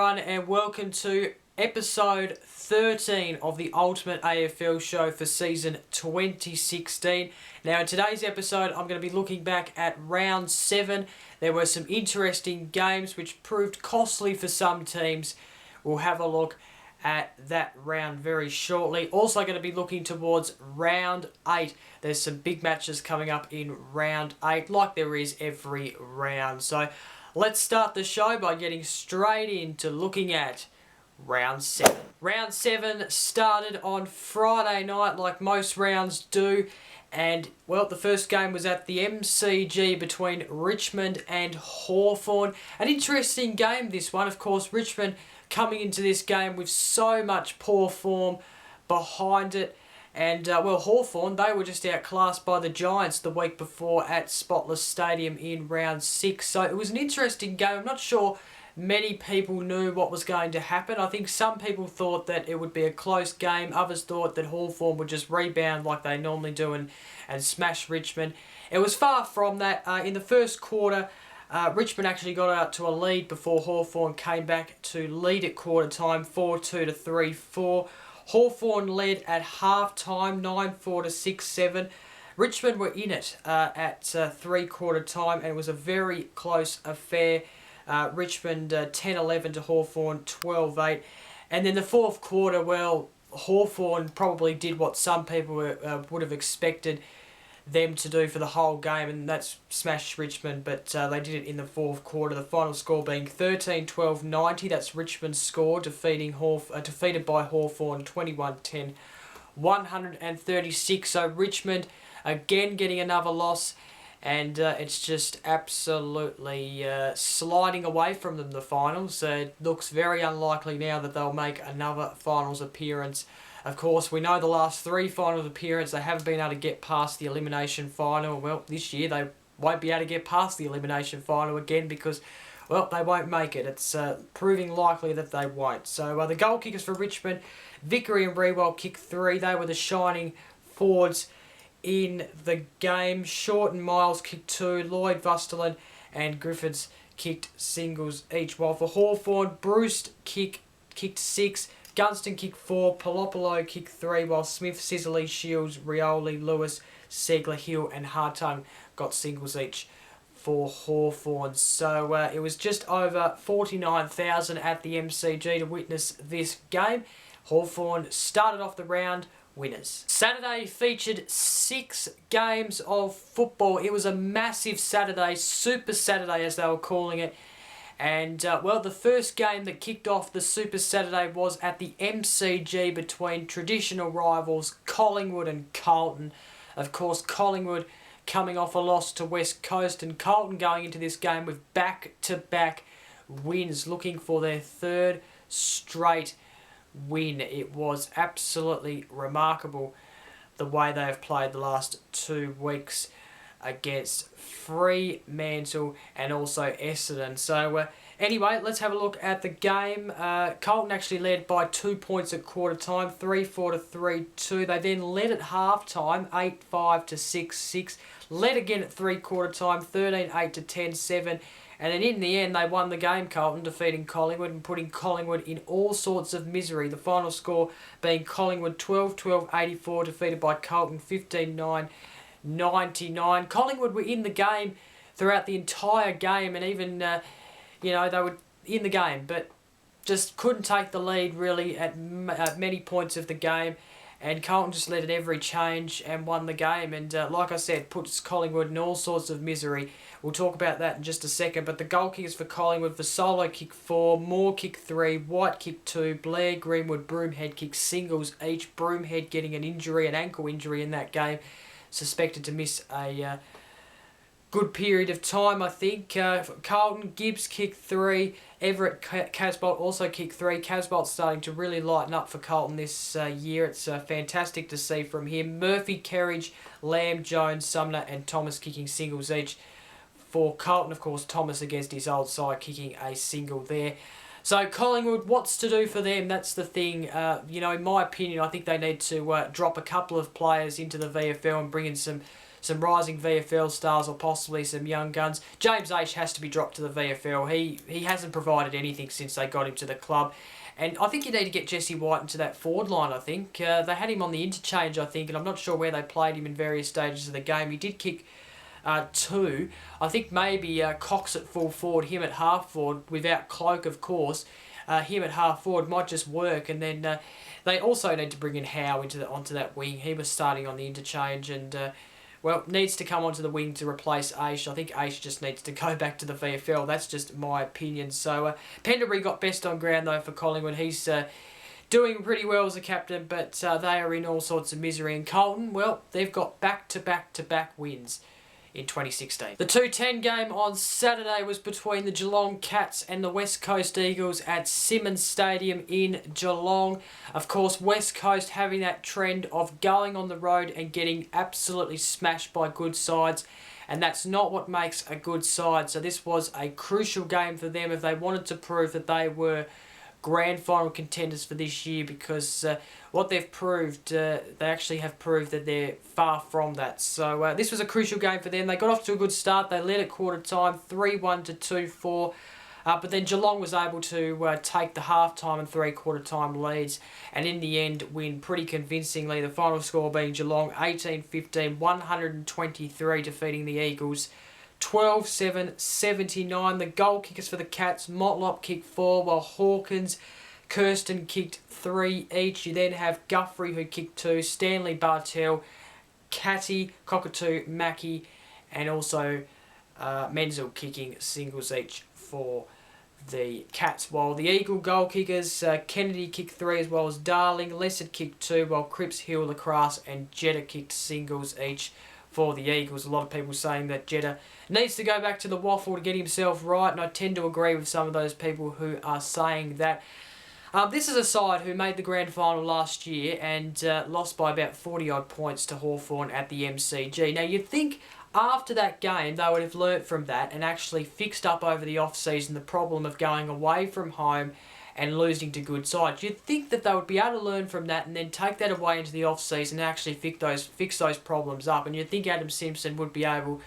everyone, and welcome to episode 13 of the Ultimate AFL Show for season 2016. Now in today's episode I'm going to be looking back at round 7. There were some interesting games which proved costly for some teams. We'll have a look at that round very shortly. Also going to be looking towards round 8. There's some big matches coming up in round 8 like there is every round. So let's start the show by getting straight into looking at round 7. Round 7 started on Friday night like most rounds do. And, well, the first game was at the MCG between Richmond and Hawthorn. An interesting game, this one. Of course, Richmond coming into this game with so much poor form behind it. And, well, Hawthorn, they were just outclassed by the Giants the week before at Spotless Stadium in round 6. So it was an interesting game. I'm not sure many people knew what was going to happen. I think some people thought that it would be a close game. Others thought that Hawthorn would just rebound like they normally do and smash Richmond. It was far from that. In the first quarter, Richmond actually got out to a lead before Hawthorn came back to lead at quarter time, 4-2 to 3-4. Hawthorn led at half time, 9-4 to 6-7. Richmond were in it at three-quarter time, and it was a very close affair. Richmond 10-11 to Hawthorn 12-8. And then the fourth quarter, well, Hawthorn probably did what some people would have expected them to do for the whole game, and that's smash Richmond, but they did it in the fourth quarter. The final score being 13-12-90. That's Richmond's score, defeated by Hawthorn 21-10, 136. So Richmond again getting another loss, and it's just absolutely sliding away from them, the finals. It looks very unlikely now that they'll make another finals appearance. Of course, we know the last 3 finals appearances, they haven't been able to get past the elimination final. Well, this year they won't be able to get past the elimination final again because, well, they won't make it. It's proving likely that they won't. So the goal kickers for Richmond, Vickery and Rewell kicked 3. They were the shining forwards in the game. Short and Miles kicked 2. Lloyd, Vustelen and Griffiths kicked singles each. While for Hawthorn, Bruce kicked 6. Gunston kicked 4, Palopolo kicked 3, while Smith, Sicily, Shields, Rioli, Lewis, Segler, Hill and Hartung got singles each for Hawthorn. So it was just over 49,000 at the MCG to witness this game. Hawthorn started off the round winners. Saturday featured 6 games of football. It was a massive Saturday, Super Saturday as they were calling it. And, well, the first game that kicked off the Super Saturday was at the MCG between traditional rivals Collingwood and Carlton. Of course, Collingwood coming off a loss to West Coast, and Carlton going into this game with back-to-back wins, looking for their 3rd straight win. It was absolutely remarkable the way they have played the last 2 weeks against Fremantle and also Essendon. So anyway, let's have a look at the game. Carlton actually led by 2 points at quarter time, 3-4 to 3-2. They then led at half time, 8-5 to 6-6. Led again at three-quarter time, 13-8 to 10-7. And then in the end, they won the game, Carlton, defeating Collingwood and putting Collingwood in all sorts of misery. The final score being Collingwood 12-12-84, defeated by Carlton 15-9. 99. Collingwood were in the game throughout the entire game, and even, they were in the game, but just couldn't take the lead really at many points of the game, and Carlton just led at every change and won the game, and like I said, puts Collingwood in all sorts of misery. We'll talk about that in just a second, but the goal kickers for Collingwood, Vasolo kicked 4, Moore kicked 3, White kicked 2, Blair, Greenwood, Broomhead kicked singles each. Broomhead getting an ankle injury in that game, suspected to miss a good period of time, I think. Carlton, Gibbs kicked 3. Everett Casbolt also kicked 3. Casbolt's starting to really lighten up for Carlton this year. It's fantastic to see from him. Murphy, Kerridge, Lamb, Jones, Sumner and Thomas kicking singles each. For Carlton, of course, Thomas against his old side kicking a single there. So Collingwood, what's to do for them? That's the thing. In my opinion, I think they need to drop a couple of players into the VFL and bring in some some rising VFL stars or possibly some young guns. James H has to be dropped to the VFL. He hasn't provided anything since they got him to the club. And I think you need to get Jesse White into that forward line, I think. They had him on the interchange, I think, and I'm not sure where they played him in various stages of the game. He did kick 2. I think maybe Cox at full forward, him at half forward, without Cloak, of course. Him at half forward might just work, and then they also need to bring in Howe onto that wing. He was starting on the interchange, and well, needs to come onto the wing to replace Aish. I think Aish just needs to go back to the VFL. That's just my opinion. So Penderbury got best on ground though for Collingwood. He's doing pretty well as a captain, but they are in all sorts of misery. And Carlton, well, they've got back-to-back wins in 2016. The 2:10 game on Saturday was between the Geelong Cats and the West Coast Eagles at Simmons Stadium in Geelong. Of course, West Coast having that trend of going on the road and getting absolutely smashed by good sides, and that's not what makes a good side. So this was a crucial game for them if they wanted to prove that they were grand final contenders for this year, because what they've proved, they actually have proved that they're far from that. So this was a crucial game for them. They got off to a good start. They led at quarter time, 3-1 to 2-4. But then Geelong was able to take the half-time and three-quarter time leads, and in the end win pretty convincingly. The final score being Geelong 18-15, 123, defeating the Eagles 12-7, 79. The goal kickers for the Cats, Motlop kicked 4, while Hawkins, Kirsten kicked 3 each. You then have Guthrie who kicked 2, Stanley Bartell, Catty, Cockatoo, Mackie, and also Menzel kicking singles each for the Cats. While the Eagle goal kickers, Kennedy kicked 3 as well as Darling, Lessard kicked 2, while Cripps, Hill, Lacrosse and Jetta kicked singles each for the Eagles. A lot of people saying that Jetta needs to go back to the waffle to get himself right, and I tend to agree with some of those people who are saying that. This is a side who made the grand final last year and lost by about 40-odd points to Hawthorn at the MCG. Now, you'd think after that game they would have learnt from that and actually fixed up over the off-season the problem of going away from home and losing to good sides. You'd think that they would be able to learn from that and then take that away into the off-season and actually fix those problems up. And you'd think Adam Simpson would be able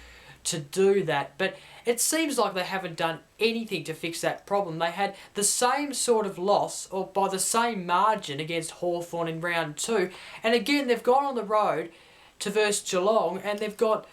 to do that. But it seems like they haven't done anything to fix that problem. They had the same sort of loss, or by the same margin, against Hawthorn in round 2. And again, they've gone on the road to versus Geelong and they've got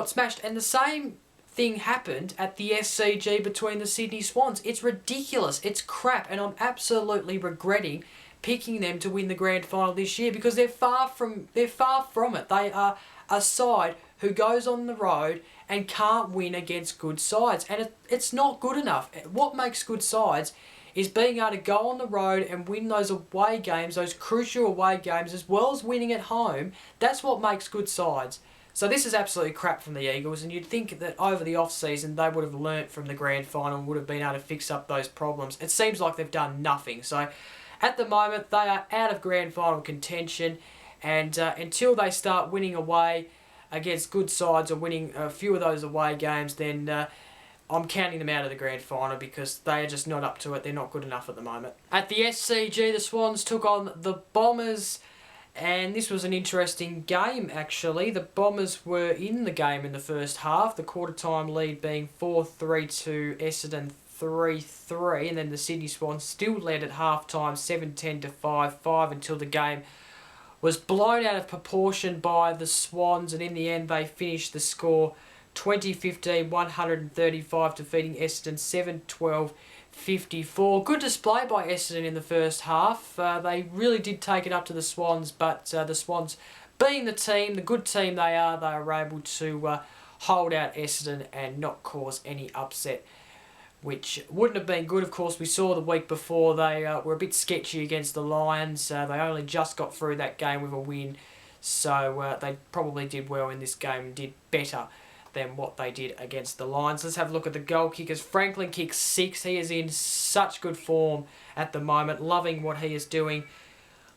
smashed. And the same thing happened at the SCG between the Sydney Swans. It's ridiculous. It's crap. And I'm absolutely regretting picking them to win the grand final this year, because they're far from it. They are a side who goes on the road and can't win against good sides. And it's not good enough. What makes good sides is being able to go on the road and win those away games, those crucial away games, as well as winning at home. That's what makes good sides. So this is absolutely crap from the Eagles, and you'd think that over the off-season they would have learnt from the grand final and would have been able to fix up those problems. It seems like they've done nothing. So at the moment they are out of grand final contention, and until they start winning away against good sides or winning a few of those away games, then I'm counting them out of the grand final, because they are just not up to it. They're not good enough at the moment. At the SCG, the Swans took on the Bombers, and this was an interesting game, actually. The Bombers were in the game in the first half, the quarter-time lead being 4-3 to Essendon 3-3, and then the Sydney Swans still led at half-time 7-10 to 5-5 until the game was blown out of proportion by the Swans, and in the end they finished the score 20-15, 135, defeating Essendon 7-12-54. Good display by Essendon in the first half. They really did take it up to the Swans, but the Swans, being the good team they are able to hold out Essendon and not cause any upset, which wouldn't have been good. Of course, we saw the week before they were a bit sketchy against the Lions. They only just got through that game with a win, so they probably did well in this game and did better than what they did against the Lions. Let's have a look at the goal kickers. Franklin kicks 6. He is in such good form at the moment. Loving what he is doing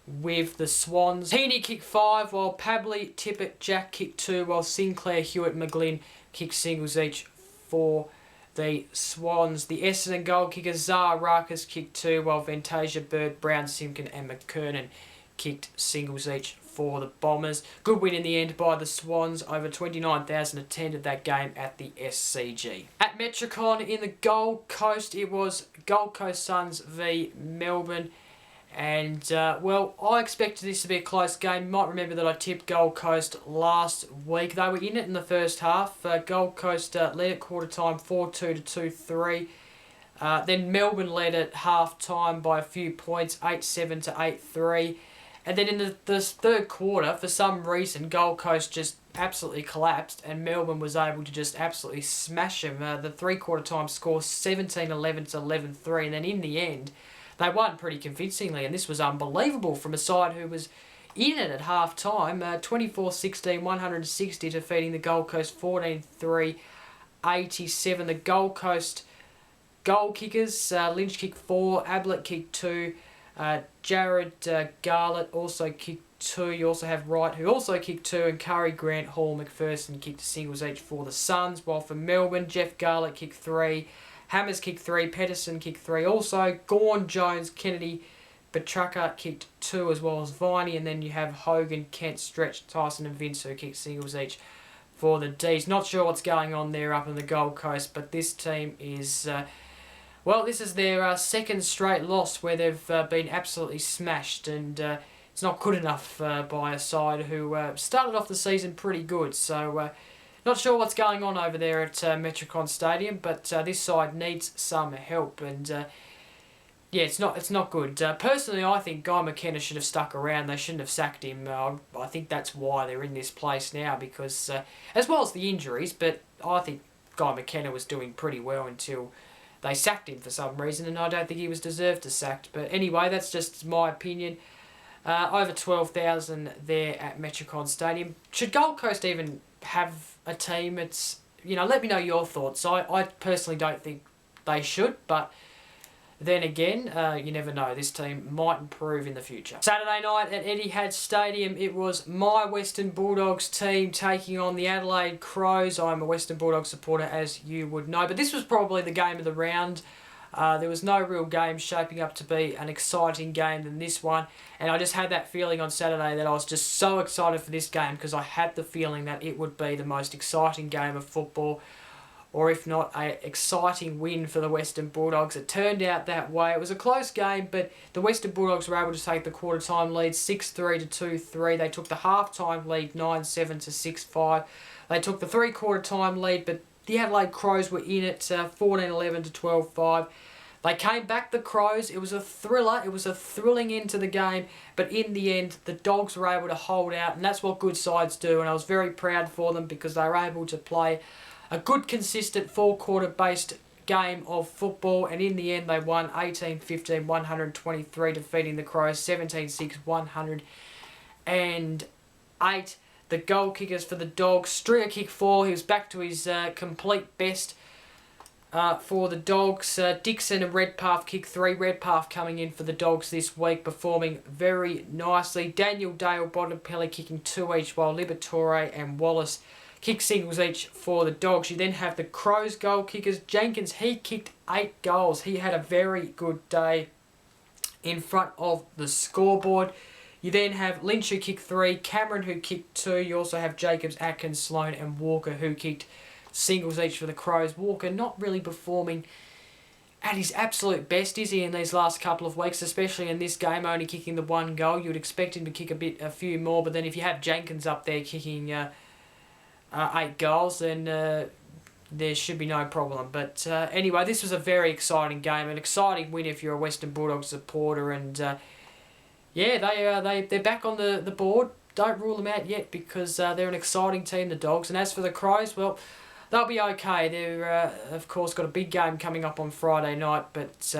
with the Swans. Heaney kicked 5, while Pabley, Tippett, Jack kicked 2, while Sinclair, Hewitt, McGlynn kicked singles each for the Swans. The Essendon goal kickers, Zara Rakas kicked 2, while Fantasia, Bird, Brown, Simkin and McKernan kicked singles each for the Bombers. Good win in the end by the Swans. Over 29,000 attended that game at the SCG. At Metricon in the Gold Coast, it was Gold Coast Suns v Melbourne. And, well, I expected this to be a close game. You might remember that I tipped Gold Coast last week. They were in it in the first half. Gold Coast led at quarter time 4-2 to 2-3. Then Melbourne led at half time by a few points, 8-7 to 8-3. And then in the third quarter, for some reason, Gold Coast just absolutely collapsed and Melbourne was able to just absolutely smash them. The three-quarter time score 17-11 to 11-3. And then in the end, they won pretty convincingly. And this was unbelievable from a side who was in it at half time. 24-16, 160, defeating the Gold Coast 14-3, 87. The Gold Coast goal kickers, Lynch kicked 4, Ablett kicked 2, Jared Garlett also kicked 2. You also have Wright, who also kicked 2, and Curry, Grant, Hall, McPherson kicked singles each for the Suns. While for Melbourne, Jeff Garlett kicked 3, Hammers kicked 3, Pedersen kicked 3 also, Gawn, Jones, Kennedy, Petrarca kicked 2 as well as Viney, and then you have Hogan, Kent, Stretch, Tyson and Vince who kicked singles each for the Ds. Not sure what's going on there up in the Gold Coast, but this team is... well, this is their second straight loss where they've been absolutely smashed, and it's not good enough by a side who started off the season pretty good. So, not sure what's going on over there at Metricon Stadium, but this side needs some help, and yeah, it's not good. Personally, I think Guy McKenna should have stuck around. They shouldn't have sacked him. I think that's why they're in this place now, because as well as the injuries, but I think Guy McKenna was doing pretty well until they sacked him for some reason, and I don't think he was deserved to sacked. But anyway, that's just my opinion. Over 12,000 there at Metricon Stadium. Should Gold Coast even have a team? It's, you know, let me know your thoughts. I personally don't think they should, but then again, you never know. This team might improve in the future. Saturday night at Etihad Stadium, it was my Western Bulldogs team taking on the Adelaide Crows. I'm a Western Bulldogs supporter, as you would know, but this was probably the game of the round. There was no real game shaping up to be an exciting game than this one, and I just had that feeling on Saturday that I was just so excited for this game because I had the feeling that it would be the most exciting game of football, or if not, an exciting win for the Western Bulldogs. It turned out that way. It was a close game, but the Western Bulldogs were able to take the quarter-time lead 6-3 to 2-3. They took the half-time lead 9-7 to 6-5. They took the three-quarter-time lead, but the Adelaide Crows were in it 14-11 to 12-5. They came back, the Crows. It was a thriller. It was a thrilling end to the game, but in the end, the Dogs were able to hold out, and that's what good sides do, and I was very proud for them because they were able to play a good, consistent, four-quarter-based game of football, and in the end, they won 18-15, 123, defeating the Crows 17-6, 108. The goal kickers for the Dogs, Stringer kicked 4. He was back to his complete best for the Dogs. Dixon and Redpath kicked 3. Redpath coming in for the Dogs this week, performing very nicely. Daniel Dale, Bontempelli kicking 2 each, while Liberatore and Wallace kick singles each for the Dogs. You then have the Crows goal kickers. Jenkins, he kicked 8 goals. He had a very good day in front of the scoreboard. You then have Lynch who kicked 3, Cameron who kicked 2. You also have Jacobs, Atkins, Sloan and Walker who kicked singles each for the Crows. Walker not really performing at his absolute best, is he, in these last couple of weeks, especially in this game, only kicking the 1 goal. You would expect him to kick a few more, but then if you have Jenkins up there kicking 8 goals, then there should be no problem. But anyway, this was a very exciting game, an exciting win if you're a Western Bulldogs supporter, and yeah, they're back on the board. Don't rule them out yet because they're an exciting team, the Dogs. And as for the Crows, well, they'll be okay. They're of course got a big game coming up on Friday night, but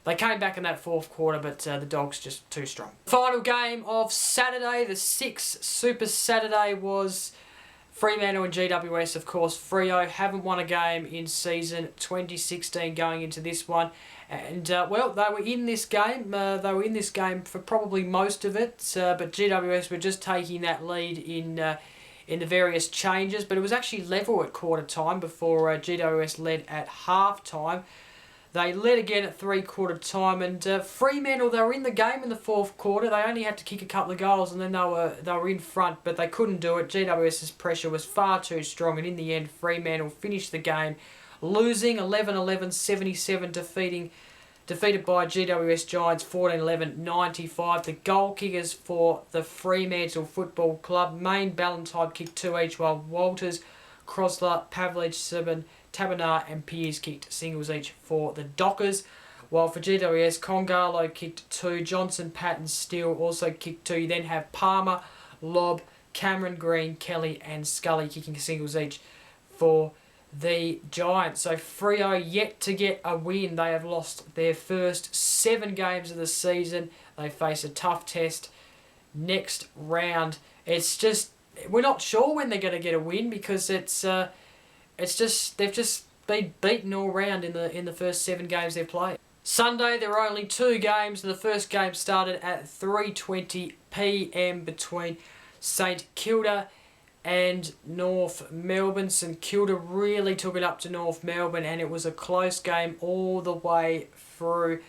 they came back in that fourth quarter, but the Dogs just too strong. Final game of Saturday, the 6th Super Saturday, was Fremantle and GWS, of course. Freo haven't won a game in season 2016 going into this one. And, well, they were in this game. They were in this game for probably most of it. But GWS were just taking that lead in the various changes. But it was actually level at quarter time before GWS led at half time. They led again at three-quarter time, and Fremantle, they were in the game in the fourth quarter. They only had to kick a couple of goals, and then they were in front, but they couldn't do it. GWS's pressure was far too strong, and in the end, Fremantle finished the game losing 11-11-77, defeated by GWS Giants 14-11-95. The goal kickers for the Fremantle Football Club, Main Ballantyne kicked 2 each, while Walters, Crosler, Pavlich, Sibin, Tabernar and Pearce kicked singles each for the Dockers. While for GWS, Congalo kicked 2, Johnson, Patton, Steele also kicked 2. You then have Palmer, Lobb, Cameron Green, Kelly and Scully kicking singles each for the Giants. So Freo yet to get a win. They have lost their first 7 games of the season. They face a tough test next round. It's just, we're not sure when they're going to get a win, because it's just they've just been beaten all round in the first 7 games they've played. Sunday there were only 2 games, and the first game started at 3:20 p.m. between St Kilda and North Melbourne. St Kilda really took it up to North Melbourne, and it was a close game all the way through.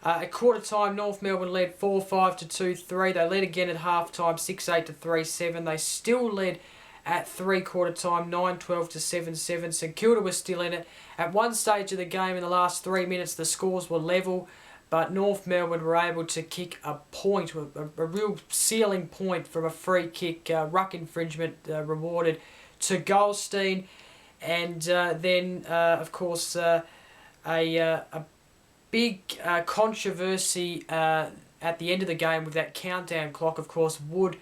At quarter time, North Melbourne led 4-5 to 2-3. They led again at half time, 6-8 to 3-7. They still led at three-quarter time, 9-12 to 7-7. St Kilda was still in it. At one stage of the game, in the last 3 minutes, the scores were level, but North Melbourne were able to kick a point, a real ceiling point from a free kick, ruck infringement rewarded to Goldstein. And then, of course, a big controversy at the end of the game with that countdown clock. Of course, Wood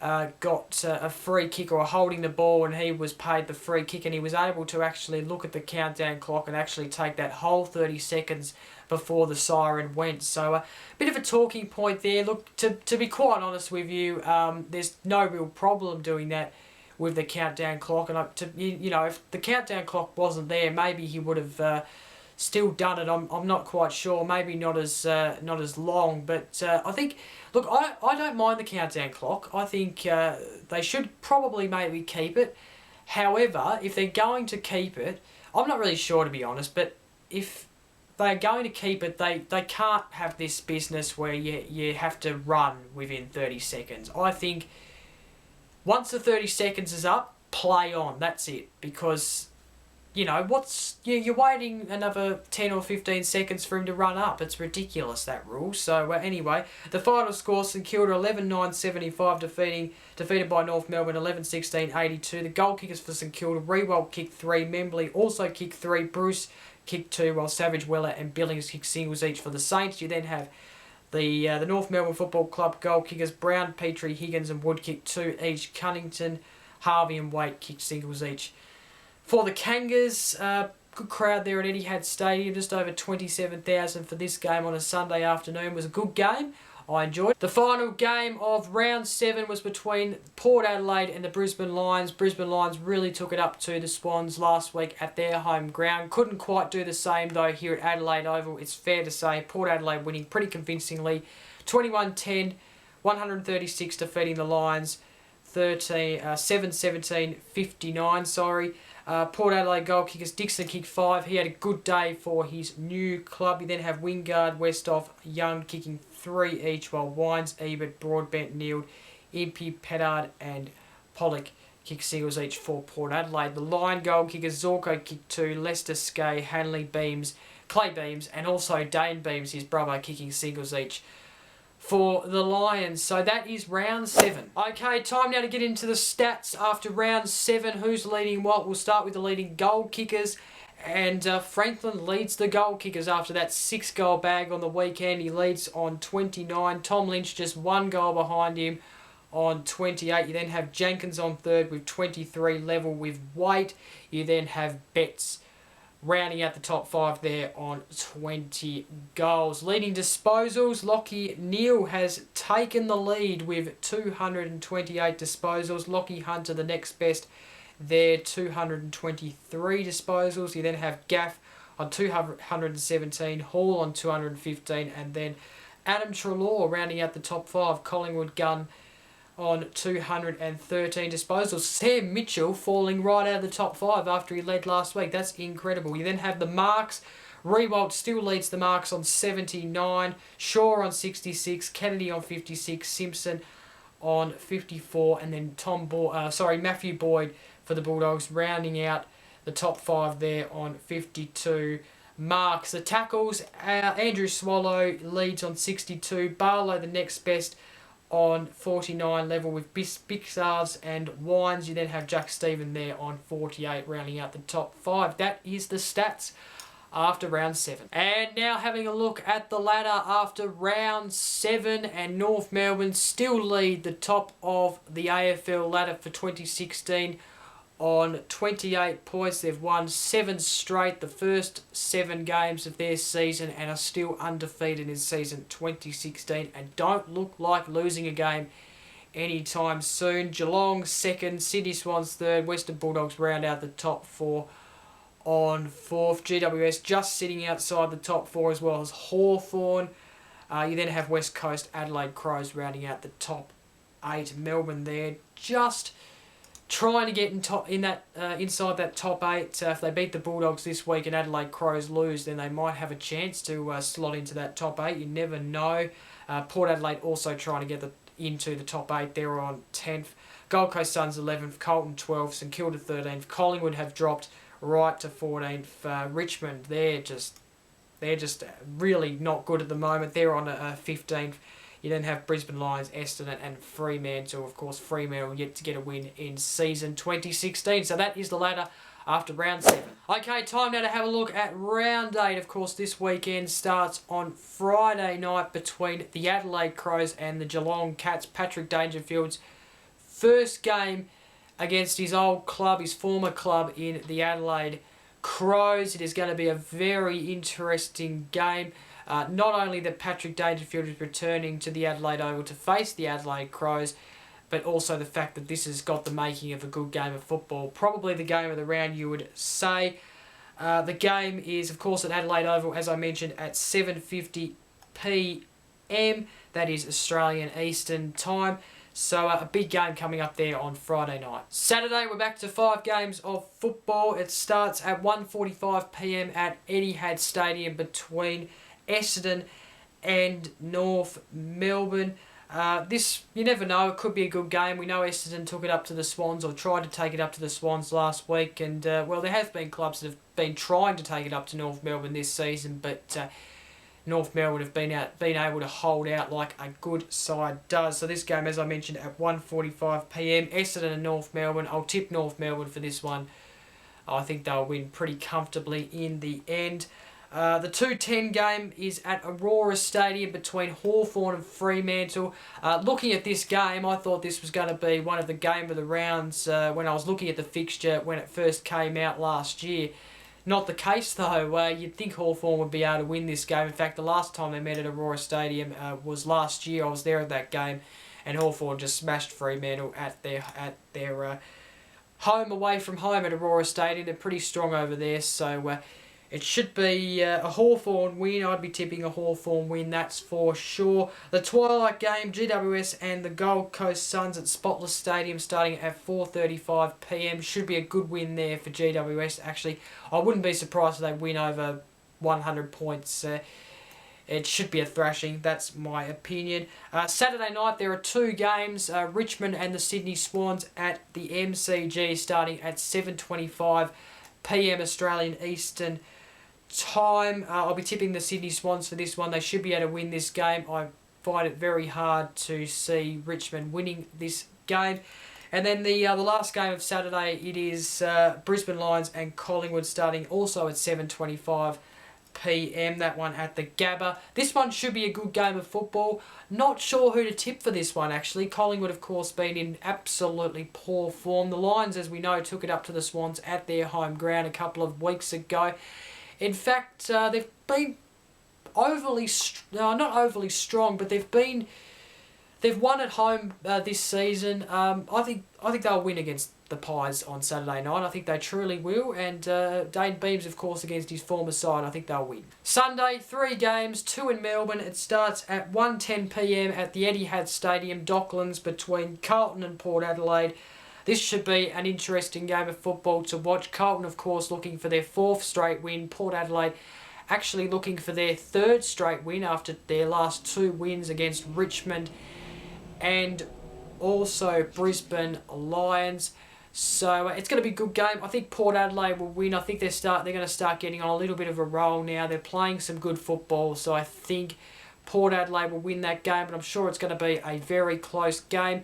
got a free kick, or holding the ball, and he was paid the free kick, and he was able to actually look at the countdown clock and actually take that whole 30 seconds before the siren went. So a bit of a talking point there. Look, to be quite honest with you, there's no real problem doing that with the countdown clock, and if the countdown clock wasn't there, maybe he would have still done it. I'm not quite sure. Maybe not as long, but I think, look, I don't mind the countdown clock. I think they should probably maybe keep it. However, if they're going to keep it, I'm not really sure, to be honest, but if they're going to keep it, they can't have this business where you have to run within 30 seconds. I think once the 30 seconds is up, play on. That's it. Because, you're waiting another 10 or 15 seconds for him to run up. It's ridiculous, that rule. So anyway, the final score, St Kilda 11-9-75 defeated by North Melbourne 11-16-82. The goal kickers for St Kilda, Rewald kicked 3, Membley also kicked 3, Bruce kicked 2, while Savage, Weller and Billings kicked singles each for the Saints. You then have the North Melbourne Football Club goal kickers, Brown, Petrie, Higgins and Wood kicked 2 each. Cunnington, Harvey and Waite kicked singles each. For the Kangas, good crowd there at Etihad Stadium, just over 27,000 for this game on a Sunday afternoon. It was a good game. I enjoyed it. The final game of round 7 was between Port Adelaide and the Brisbane Lions. Brisbane Lions really took it up to the Swans last week at their home ground. Couldn't quite do the same though here at Adelaide Oval. It's fair to say Port Adelaide winning pretty convincingly. 21-10, 136 defeating the Lions. 7-17, 59, Port Adelaide goal kickers, Dixon kicked 5. He had a good day for his new club. You then have Wingard, Westhoff, Young kicking 3 each, while Wines, Ebert, Broadbent, Neild, Impey, Pettard and Pollock kick singles each for Port Adelaide. The Lion goal kickers, Zorko kicked 2, Lester Skay, Hanley Beams, Clay Beams and also Dane Beams, his brother, kicking singles each for the Lions. So that is round 7. Okay, time now to get into the stats after round 7. Who's leading what? We'll start with the leading goal kickers. And Franklin leads the goal kickers after that 6-goal bag on the weekend. He leads on 29. Tom Lynch just 1 goal behind him on 28. You then have Jenkins on 3rd with 23, level with Waite. You then have Betts rounding out the top 5 there on 20 goals. Leading disposals, Lockie Neal has taken the lead with 228 disposals. Lockie Hunter the next best there, 223 disposals. You then have Gaff on 217, Hall on 215, and then Adam Treloar rounding out the top 5. Collingwood Gunn on 213 disposals. Sam Mitchell falling right out of the top 5 after he led last week. That's incredible. You then have the marks Riewoldt still leads the marks on 79, Shaw on 66, Kennedy on 56, Simpson on 54, and then Matthew Boyd for the Bulldogs rounding out the top 5 there on 52 marks. The tackles, Andrew Swallow leads on 62, Barlow the next best on 49, level with Bixars and Wines. You then have Jack Stephen there on 48, rounding out the top 5. That is the stats after round 7. And now having a look at the ladder after round 7, and North Melbourne still lead the top of the AFL ladder for 2016 on 28 points. They've won 7 straight, the first 7 games of their season, and are still undefeated in season 2016 and don't look like losing a game anytime soon. Geelong 2nd, Sydney Swans 3rd, Western Bulldogs round out the top 4 on 4th. GWS just sitting outside the top 4 as well as Hawthorn. You then have West Coast Adelaide Crows rounding out the top 8. Melbourne there just trying to get inside that top 8. If they beat the Bulldogs this week and Adelaide Crows lose, then they might have a chance to slot into that top 8. You never know. Port Adelaide also trying to get into the top 8. They're on 10th. Gold Coast Suns 11th. Carlton 12th. St Kilda 13th. Collingwood have dropped right to 14th. Richmond, they're just really not good at the moment. They're on 15th. You then have Brisbane Lions, Essendon and Fremantle. Of course, Fremantle yet to get a win in season 2016. So that is the ladder after round 7. Okay, time now to have a look at round 8. Of course, this weekend starts on Friday night between the Adelaide Crows and the Geelong Cats. Patrick Dangerfield's first game against his old club, his former club in the Adelaide Crows. It is going to be a very interesting game. Not only that Patrick Dangerfield is returning to the Adelaide Oval to face the Adelaide Crows, but also the fact that this has got the making of a good game of football. Probably the game of the round, you would say. The game is, of course, at Adelaide Oval, as I mentioned, at 7:50 p.m. That is Australian Eastern Time. So a big game coming up there on Friday night. Saturday, we're back to 5 games of football. It starts at 1:45 p.m. at Etihad Stadium between Essendon and North Melbourne. This, you never know, it could be a good game. We know Essendon took it up to the Swans, or tried to take it up to the Swans last week, and well, there have been clubs that have been trying to take it up to North Melbourne this season, but North Melbourne have been able to hold out like a good side does. So this game, as I mentioned, at 1:45 p.m, Essendon and North Melbourne. I'll tip North Melbourne for this one. I think they'll win pretty comfortably in the end. The 2:10 game is at Aurora Stadium between Hawthorn and Fremantle. Looking at this game, I thought this was going to be one of the game of the rounds when I was looking at the fixture when it first came out last year. Not the case though. You'd think Hawthorn would be able to win this game. In fact, the last time they met at Aurora Stadium was last year. I was there at that game, and Hawthorn just smashed Fremantle at their home away from home at Aurora Stadium. They're pretty strong over there, so it should be a Hawthorn win. I'd be tipping a Hawthorn win, that's for sure. The twilight game, GWS and the Gold Coast Suns at Spotless Stadium starting at 4:35 p.m. Should be a good win there for GWS, actually. I wouldn't be surprised if they win over 100 points. It should be a thrashing, that's my opinion. Saturday night, there are 2 games. Richmond and the Sydney Swans at the MCG starting at 7:25 p.m. Australian Eastern Time. I'll be tipping the Sydney Swans for this one. They should be able to win this game. I find it very hard to see Richmond winning this game. And then the last game of Saturday, it is Brisbane Lions and Collingwood starting also at 7:25 p.m. That one at the Gabba. This one should be a good game of football. Not sure who to tip for this one, actually. Collingwood, of course, been in absolutely poor form. The Lions, as we know, took it up to the Swans at their home ground a couple of weeks ago. In fact, they've been not overly strong, but they've won at home this season. I think they'll win against the Pies on Saturday night. I think they truly will. And Dane Beams, of course, against his former side, I think they'll win. Sunday, 3 games, 2 in Melbourne. It starts at 1:10 p.m. at the Etihad Stadium, Docklands, between Carlton and Port Adelaide. This should be an interesting game of football to watch. Carlton, of course, looking for their 4th straight win. Port Adelaide actually looking for their third straight win after their last 2 wins against Richmond and also Brisbane Lions. So it's going to be a good game. I think Port Adelaide will win. I think they're going to start getting on a little bit of a roll now. They're playing some good football, so I think Port Adelaide will win that game, but I'm sure it's going to be a very close game.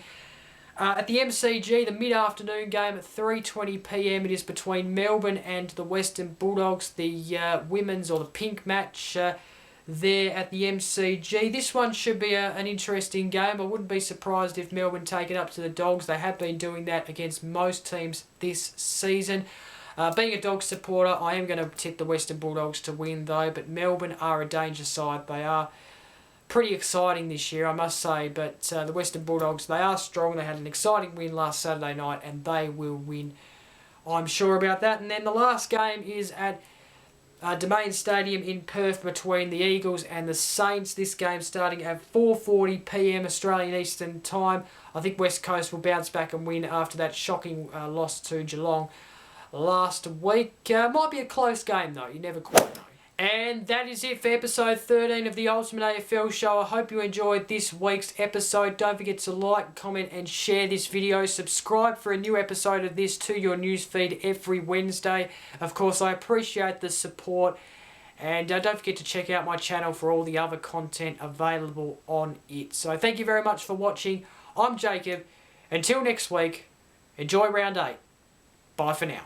At the MCG, the mid-afternoon game at 3:20 p.m, it is between Melbourne and the Western Bulldogs, the women's or the pink match there at the MCG. This one should be an interesting game. I wouldn't be surprised if Melbourne take it up to the Dogs. They have been doing that against most teams this season. Being a Dogs supporter, I am going to tip the Western Bulldogs to win though, but Melbourne are a danger side. They are pretty exciting this year, I must say, but the Western Bulldogs, they are strong. They had an exciting win last Saturday night, and they will win. I'm sure about that. And then the last game is at Domain Stadium in Perth between the Eagles and the Saints. This game starting at 4:40 p.m. Australian Eastern Time. I think West Coast will bounce back and win after that shocking loss to Geelong last week. Might be a close game though, you never quite know. And that is it for episode 13 of the Ultimate AFL Show. I hope you enjoyed this week's episode. Don't forget to like, comment and share this video. Subscribe for a new episode of this to your newsfeed every Wednesday. Of course, I appreciate the support. And don't forget to check out my channel for all the other content available on it. So thank you very much for watching. I'm Jacob. Until next week, enjoy round 8. Bye for now.